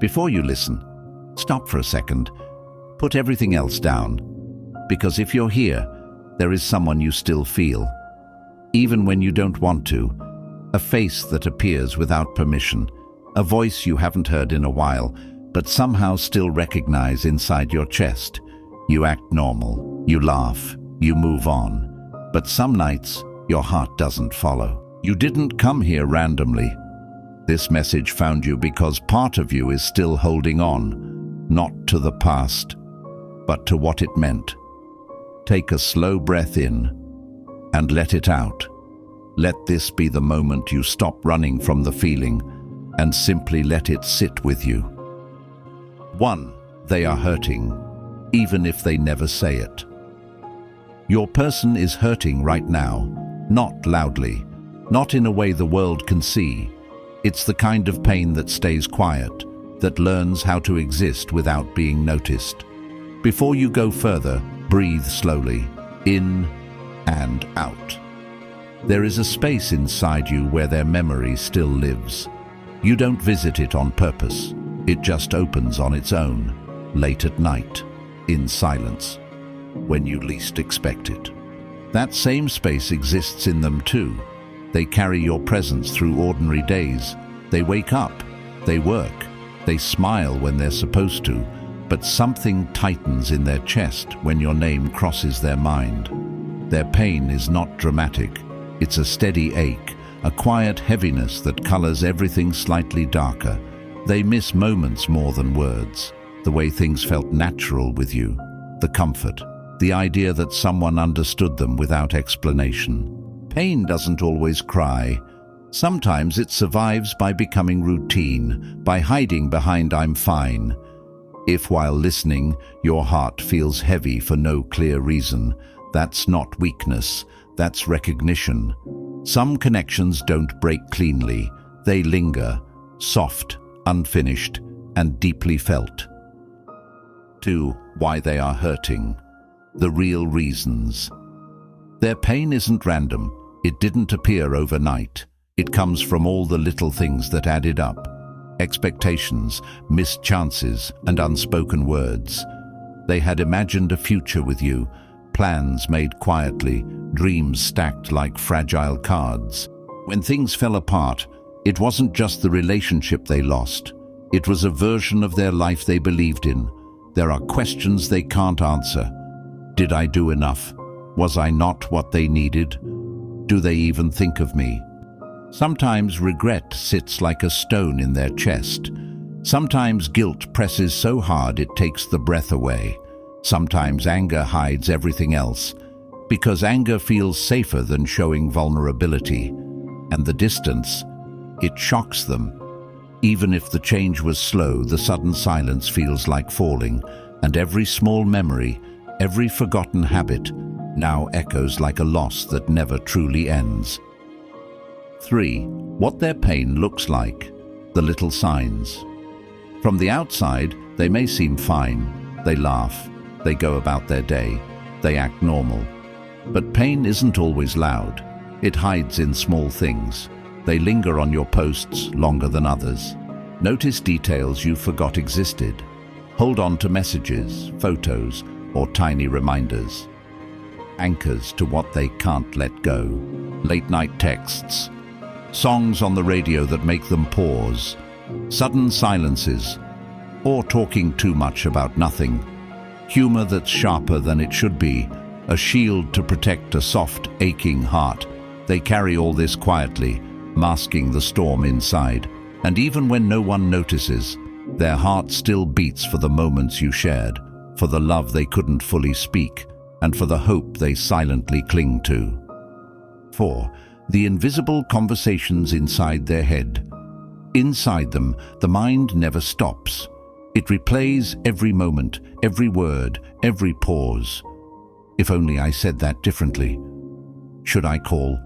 Before you listen, stop for a second. Put everything else down. Because if you're here, there is someone you still feel. Even when you don't want to. A face that appears without permission. A voice you haven't heard in a while, but somehow still recognize inside your chest. You act normal. You laugh. You move on. But some nights, your heart doesn't follow. You didn't come here randomly. This message found you because part of you is still holding on, not to the past, but to what it meant. Take a slow breath in and let it out. Let this be the moment you stop running from the feeling and simply let it sit with you. 1. They are hurting, even if they never say it. Your person is hurting right now, not loudly, not in a way the world can see. It's the kind of pain that stays quiet, that learns how to exist without being noticed. Before you go further, breathe slowly, in and out. There is a space inside you where their memory still lives. You don't visit it on purpose. It just opens on its own, late at night, in silence, when you least expect it. That same space exists in them too. They carry your presence through ordinary days. They wake up, they work, they smile when they're supposed to, but something tightens in their chest when your name crosses their mind. Their pain is not dramatic. It's a steady ache, a quiet heaviness that colors everything slightly darker. They miss moments more than words, the way things felt natural with you, the comfort, the idea that someone understood them without explanation. Pain doesn't always cry. Sometimes it survives by becoming routine, by hiding behind "I'm fine." If while listening, your heart feels heavy for no clear reason, that's not weakness, that's recognition. Some connections don't break cleanly. They linger, soft, unfinished, and deeply felt. 2. Why they are hurting. The real reasons. Their pain isn't random. It didn't appear overnight. It comes from all the little things that added up. Expectations, missed chances, and unspoken words. They had imagined a future with you, plans made quietly, dreams stacked like fragile cards. When things fell apart, it wasn't just the relationship they lost. It was a version of their life they believed in. There are questions they can't answer. Did I do enough? Was I not what they needed? Do they even think of me? Sometimes regret sits like a stone in their chest. Sometimes guilt presses so hard it takes the breath away. Sometimes anger hides everything else, because anger feels safer than showing vulnerability. And the distance, it shocks them. Even if the change was slow, the sudden silence feels like falling, and every small memory, every forgotten habit, now echoes like a loss that never truly ends. 3. What their pain looks like. The little signs. From the outside, they may seem fine. They laugh. They go about their day. They act normal. But pain isn't always loud. It hides in small things. They linger on your posts longer than others. Notice details you forgot existed. Hold on to messages, photos, or tiny reminders. Anchors to what they can't let go. Late-night texts. Songs on the radio that make them pause. Sudden silences. Or talking too much about nothing. Humor that's sharper than it should be. A shield to protect a soft, aching heart. They carry all this quietly, masking the storm inside. And even when no one notices, their heart still beats for the moments you shared, for the love they couldn't fully speak, and for the hope they silently cling to. 4. The invisible conversations inside their head. Inside them, the mind never stops. It replays every moment, every word, every pause. If only I said that differently. Should I call?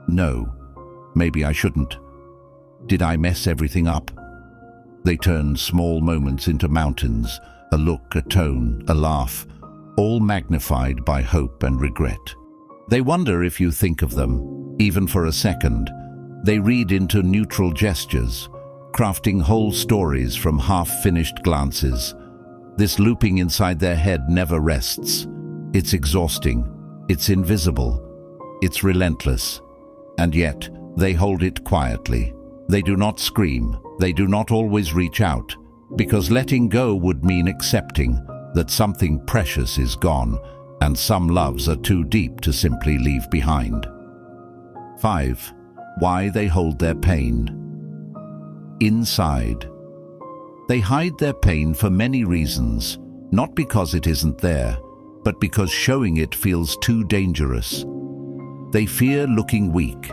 No. Maybe I shouldn't. Did I mess everything up? They turn small moments into mountains, a look, a tone, a laugh, all magnified by hope and regret. They wonder if you think of them, even for a second. They read into neutral gestures, crafting whole stories from half-finished glances. This looping inside their head never rests. It's exhausting, it's invisible, it's relentless. And yet, they hold it quietly. They do not scream, they do not always reach out, because letting go would mean accepting that something precious is gone and some loves are too deep to simply leave behind. 5. Why they hold their pain. Inside. They hide their pain for many reasons, not because it isn't there, but because showing it feels too dangerous. They fear looking weak.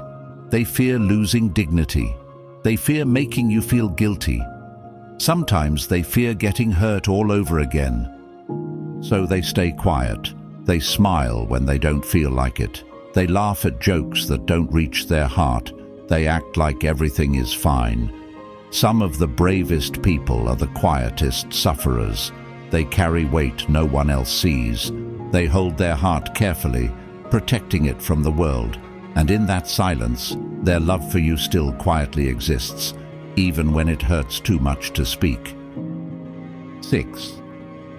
They fear losing dignity. They fear making you feel guilty. Sometimes they fear getting hurt all over again. So they stay quiet. They smile when they don't feel like it. They laugh at jokes that don't reach their heart. They act like everything is fine. Some of the bravest people are the quietest sufferers. They carry weight no one else sees. They hold their heart carefully, protecting it from the world. And in that silence, their love for you still quietly exists, even when it hurts too much to speak. 6.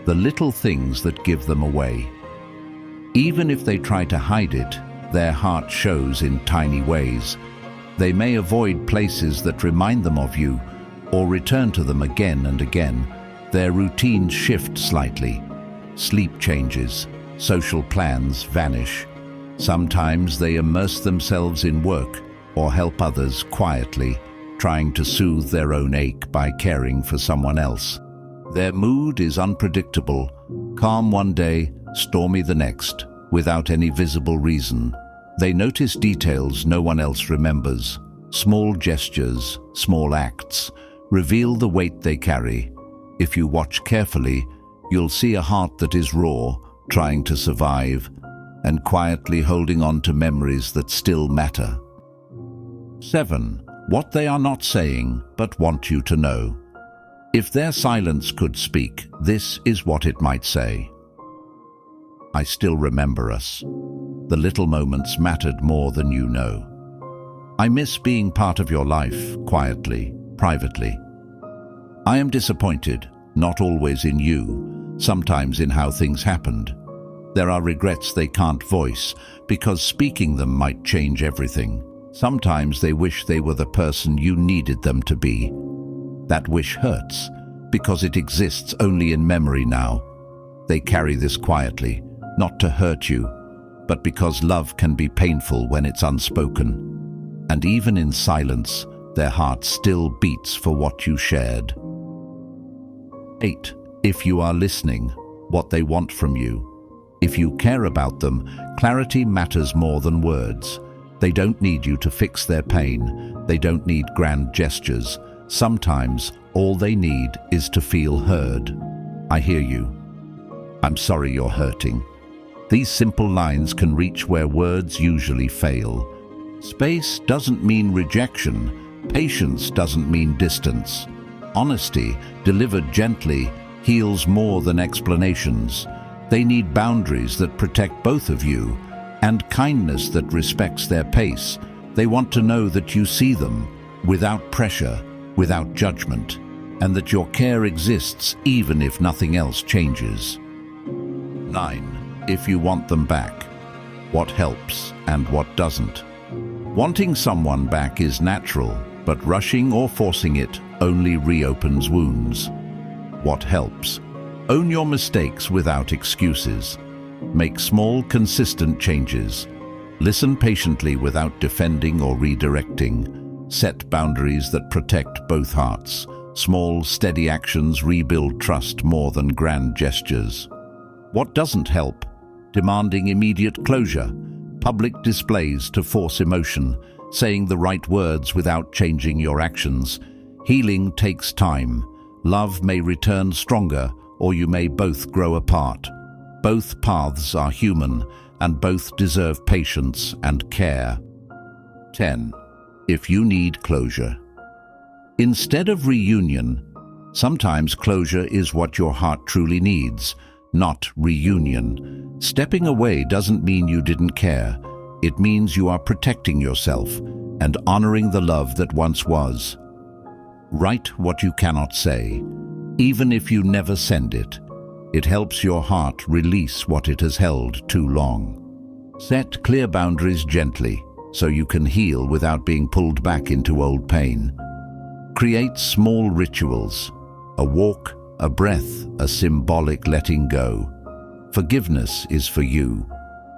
The little things that give them away. Even if they try to hide it, their heart shows in tiny ways. They may avoid places that remind them of you, or return to them again and again. Their routines shift slightly. Sleep changes, social plans vanish. Sometimes they immerse themselves in work or help others quietly, trying to soothe their own ache by caring for someone else. Their mood is unpredictable, calm one day, stormy the next, without any visible reason. They notice details no one else remembers. Small gestures, small acts, reveal the weight they carry. If you watch carefully, you'll see a heart that is raw, trying to survive, and quietly holding on to memories that still matter. 7. What they are not saying, but want you to know. If their silence could speak, this is what it might say. I still remember us. The little moments mattered more than you know. I miss being part of your life, quietly, privately. I am disappointed, not always in you, sometimes in how things happened. There are regrets they can't voice, because speaking them might change everything. Sometimes they wish they were the person you needed them to be. That wish hurts, because it exists only in memory now. They carry this quietly, not to hurt you, but because love can be painful when it's unspoken. And even in silence, their heart still beats for what you shared. 8. If you are listening, what they want from you. If you care about them, clarity matters more than words. They don't need you to fix their pain. They don't need grand gestures. Sometimes, all they need is to feel heard. I hear you. I'm sorry you're hurting. These simple lines can reach where words usually fail. Space doesn't mean rejection. Patience doesn't mean distance. Honesty, delivered gently, heals more than explanations. They need boundaries that protect both of you, and kindness that respects their pace. They want to know that you see them, without pressure, without judgment, and that your care exists even if nothing else changes. 9. If you want them back. What helps and what doesn't. Wanting someone back is natural, but rushing or forcing it only reopens wounds. What helps? Own your mistakes without excuses. Make small, consistent changes. Listen patiently without defending or redirecting. Set boundaries that protect both hearts. Small, steady actions rebuild trust more than grand gestures. What doesn't help? Demanding immediate closure. Public displays to force emotion. Saying the right words without changing your actions. Healing takes time. Love may return stronger, or you may both grow apart. Both paths are human, and both deserve patience and care. 10. If you need closure. Instead of reunion, sometimes closure is what your heart truly needs, not reunion. Stepping away doesn't mean you didn't care. It means you are protecting yourself and honoring the love that once was. Write what you cannot say, even if you never send it. It helps your heart release what it has held too long. Set clear boundaries gently, so you can heal without being pulled back into old pain. Create small rituals, a walk, a breath, a symbolic letting go. Forgiveness is for you,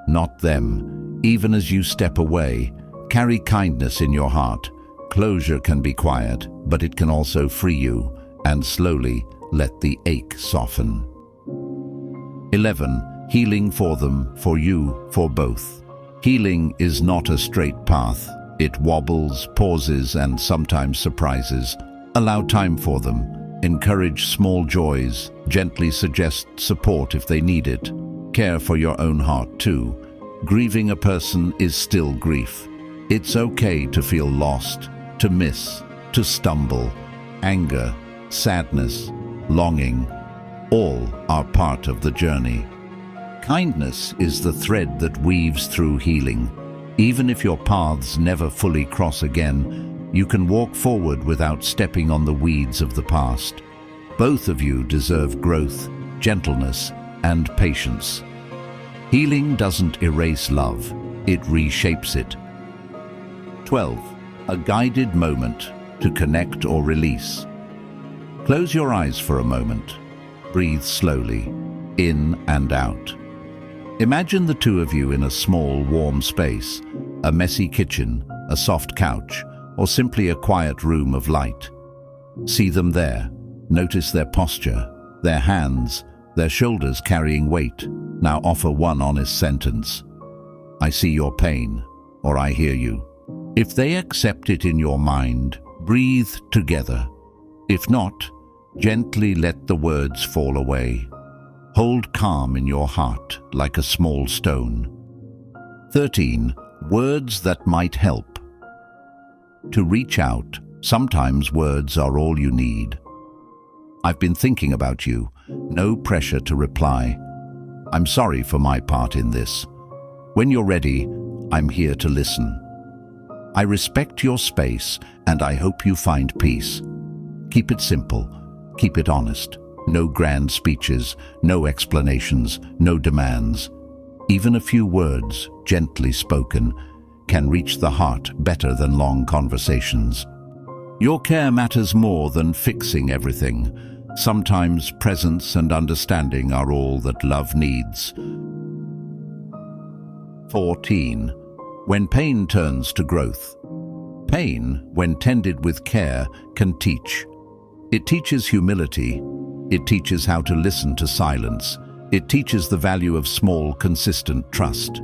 not them. Even as you step away, carry kindness in your heart. Closure can be quiet, but it can also free you, and slowly let the ache soften. 11. Healing for them, for you, for both. Healing is not a straight path. It wobbles, pauses, and sometimes surprises. Allow time for them. Encourage small joys. Gently suggest support if they need it. Care for your own heart too. Grieving a person is still grief. It's okay to feel lost, to miss, to stumble. Anger, sadness, longing, all are part of the journey. Kindness is the thread that weaves through healing. Even if your paths never fully cross again, you can walk forward without stepping on the weeds of the past. Both of you deserve growth, gentleness, and patience. Healing doesn't erase love, it reshapes it. 12. A guided moment to connect or release. Close your eyes for a moment. Breathe slowly, in and out. Imagine the two of you in a small, warm space, a messy kitchen, a soft couch, or simply a quiet room of light. See them there. Notice their posture, their hands, their shoulders carrying weight. Now offer one honest sentence. I see your pain, or I hear you. If they accept it in your mind, breathe together. If not, gently let the words fall away. Hold calm in your heart like a small stone. 13. Words that might help. To reach out, sometimes words are all you need. I've been thinking about you. No pressure to reply. I'm sorry for my part in this. When you're ready, I'm here to listen. I respect your space and I hope you find peace. Keep it simple. Keep it honest. No grand speeches, no explanations, no demands. Even a few words, gently spoken, can reach the heart better than long conversations. Your care matters more than fixing everything. Sometimes presence and understanding are all that love needs. 14. When pain turns to growth. Pain, when tended with care, can teach. It teaches humility. It teaches how to listen to silence. It teaches the value of small, consistent trust.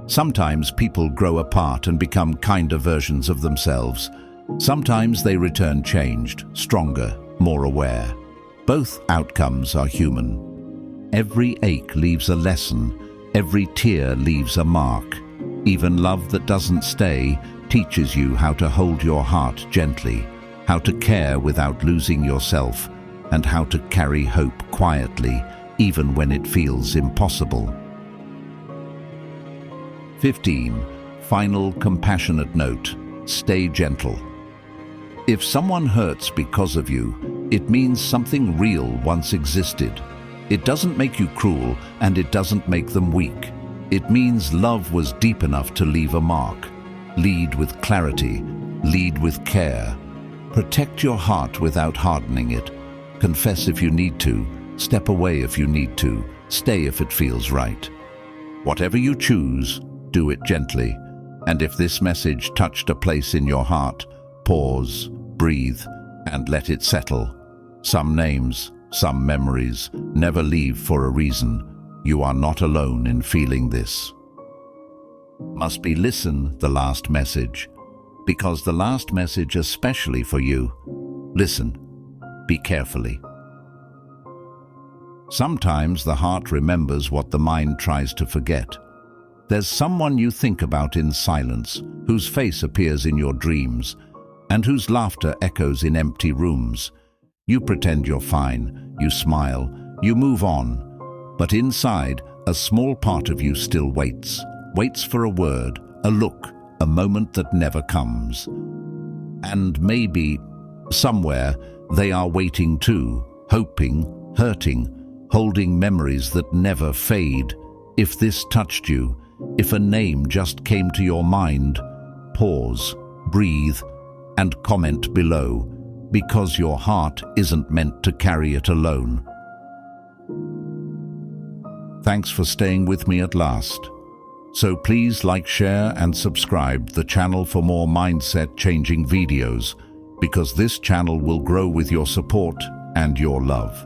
Sometimes people grow apart and become kinder versions of themselves. Sometimes they return changed, stronger, more aware. Both outcomes are human. Every ache leaves a lesson. Every tear leaves a mark. Even love that doesn't stay teaches you how to hold your heart gently, how to care without losing yourself, and how to carry hope quietly, even when it feels impossible. 15. Final compassionate note. Stay gentle. If someone hurts because of you, it means something real once existed. It doesn't make you cruel, and it doesn't make them weak. It means love was deep enough to leave a mark. Lead with clarity. Lead with care. Protect your heart without hardening it. Confess if you need to. Step away if you need to. Stay if it feels right. Whatever you choose, do it gently. And if this message touched a place in your heart, pause, breathe, and let it settle. Some names, some memories, never leave for a reason. You are not alone in feeling this. Must be listen, the last message. Because the last message especially for you. Listen. Be carefully. Sometimes the heart remembers what the mind tries to forget. There's someone you think about in silence, whose face appears in your dreams, and whose laughter echoes in empty rooms. You pretend you're fine, you smile, you move on. But inside, a small part of you still waits for a word, a look, a moment that never comes. And maybe Somewhere, they are waiting too, hoping, hurting, holding memories that never fade. If this touched you, if a name just came to your mind, pause, breathe, and comment below, because your heart isn't meant to carry it alone. Thanks for staying with me at last. So please like, share, and subscribe the channel for more mindset-changing videos, because this channel will grow with your support and your love.